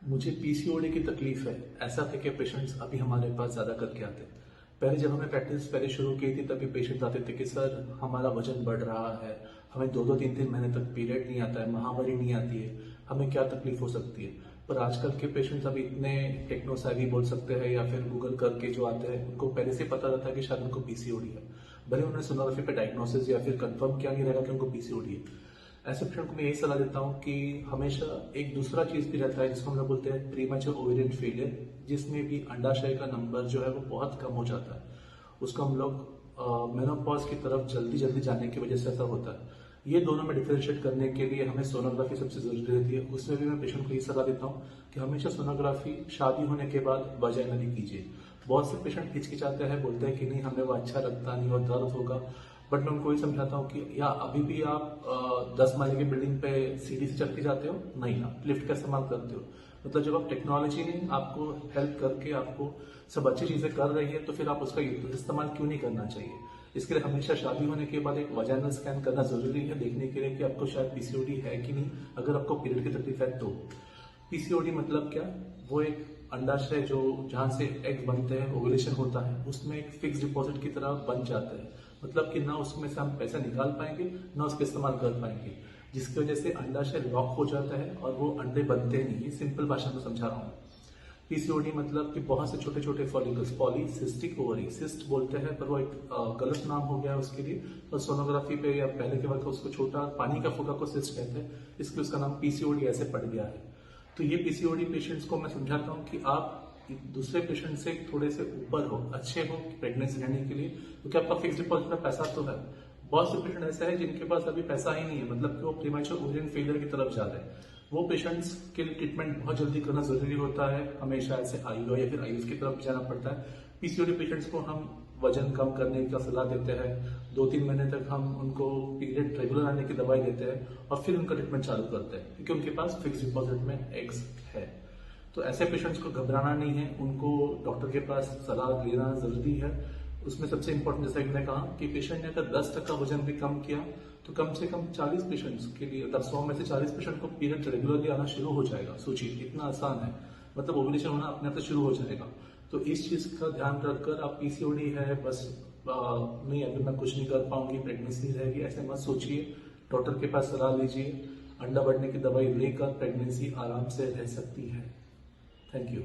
मुझे पीसीओडी की तकलीफ है। ऐसा था कि पेशेंट्स अभी हमारे पास ज़्यादा करके आते हैं। पहले जब हमें प्रैक्टिस पहले शुरू की थी तभी पेशेंट्स आते थे कि सर हमारा वजन बढ़ रहा है, हमें 2-2 3-3 महीने तक पीरियड नहीं आता है, महावारी नहीं आती है, हमें क्या तकलीफ हो सकती है। पर आजकल के पेशेंट्स अभी इतने टेक्नो savvy बोल सकते हैं या फिर गूगल करके जो आते हैं उनको पहले से पता रहता है कि शायद उनको पीसीओडी है। भले उन्होंने सोनोग्राफी पे डायग्नोसिस या फिर कंफर्म किया नहीं रहेगा कि उनको पीसीओडी है। ऐसे पेशेंट को मैं यही सलाह देता हूँ कि हमेशा एक दूसरा चीज भी रहता है जिसको हम लोग बोलते हैं प्रीमैच्योर ओवेरियन फेलियर, जिसमें भी अंडाशय का नंबर जो है वो बहुत कम हो जाता है। उसको हम लोग मेनोपॉज की तरफ जल्दी जल्दी जाने की वजह से ऐसा होता है। ये दोनों में डिफरेंशिएट करने के लिए हमें सोनोग्राफी सबसे जरूरी रहती है। उसमें भी मैं पेशेंट को ये सलाह देता हूँ कि हमेशा सोनोग्राफी शादी होने के बाद वाजाइनली कीजिए। बहुत से पेशेंट हिचकिचाते हैं, बोलते हैं कि नहीं हमें वो अच्छा लगता नहीं और दर्द होगा। बट मैं उनको ये समझाता हूँ कि या अभी भी आप 10 माले की बिल्डिंग पे सीढ़ी से चढ़ के जाते हो, नहीं आप लिफ्ट का इस्तेमाल करते हो। मतलब जब आप टेक्नोलॉजी ने आपको हेल्प करके आपको सब अच्छी चीजें कर रही है तो फिर आप उसका इस्तेमाल क्यों नहीं करना चाहिए। इसके लिए हमेशा शादी होने के बाद एक वजाइनल स्कैन करना जरूरी है, देखने के लिए कि आपको शायद पीसीओडी है कि नहीं। अगर आपको पीरियड की तकलीफ है तो पीसीओडी मतलब क्या, वो एक अंडाशय जो जहां से एग बनते हैं, ओवुलेशन होता है, उसमें एक फिक्स डिपॉजिट की तरह बन जाता है। मतलब कि ना उसमें से हम पैसा निकाल पाएंगे ना उसका इस्तेमाल कर पाएंगे, जिसकी वजह से अंडाशय लॉक हो जाता है और वो अंडे बनते नहीं। ये सिंपल भाषा में समझा रहा हूँ। पीसीओडी मतलब कि बहुत से छोटे छोटे फॉलिकल्स, पॉलीसिस्टिक ओवरी, सिस्ट बोलते हैं पर वो एक गलत नाम हो गया उसके लिए। तो सोनोग्राफी पे या पहले के वक्त उसको छोटा पानी का फुका को सिस्ट कहते हैं, इसलिए उसका नाम पीसीओडी ऐसे पड़ गया है। तो ये पीसीओडी पेशेंट्स को मैं समझाता हूँ कि आप दूसरे पेशेंट से थोड़े से ऊपर हो, अच्छे हो प्रेगनेंसी रहने के लिए, क्योंकि आपका फिक्स डिपॉजिट में पैसा तो है। बहुत से पेशेंट ऐसे हैं जिनके पास अभी पैसा ही नहीं है, मतलब कि वो प्रीमैच्योर ओवेरियन फेलियर की तरफ जा रहे हैं। वो पेशेंट्स के लिए ट्रीटमेंट बहुत जल्दी करना जरूरी होता है। हमेशा ऐसे आईओ या फिर आईएफ की तरफ जाना पड़ता है। पीसीओडी पेशेंट्स को हम वजन कम करने का सलाह देते हैं। 2-3 महीने तक हम उनको पीरियड रेगुलर आने की दवाई देते हैं और फिर उनका ट्रीटमेंट चालू करते हैं, क्योंकि उनके पास फिक्स डिपॉजिट में एग्स है। तो ऐसे पेशेंट्स को घबराना नहीं है, उनको डॉक्टर के पास सलाह लेना जरूरी है। उसमें सबसे इंपॉर्टेंट जैसा कि मैंने कहा कि पेशेंट ने अगर 10% वजन भी कम किया तो कम से कम 40 पेशेंट्स के लिए, मतलब 100 में से 40 पेशेंट को पीरियड रेगुलरली आना शुरू हो जाएगा। सोचिए कितना आसान है, मतलब ओवुलेशन होना अपने आप से शुरू हो जाएगा। तो इस चीज का ध्यान रखकर आप पीसीओडी है बस नहीं अभी मैं कुछ नहीं कर पाऊंगी, प्रेगनेंसी रहेगी, ऐसे मत सोचिए। डॉक्टर के पास सलाह लीजिए। अंडा बढ़ने की दवाई लेकर प्रेगनेंसी आराम से रह सकती है। Thank you.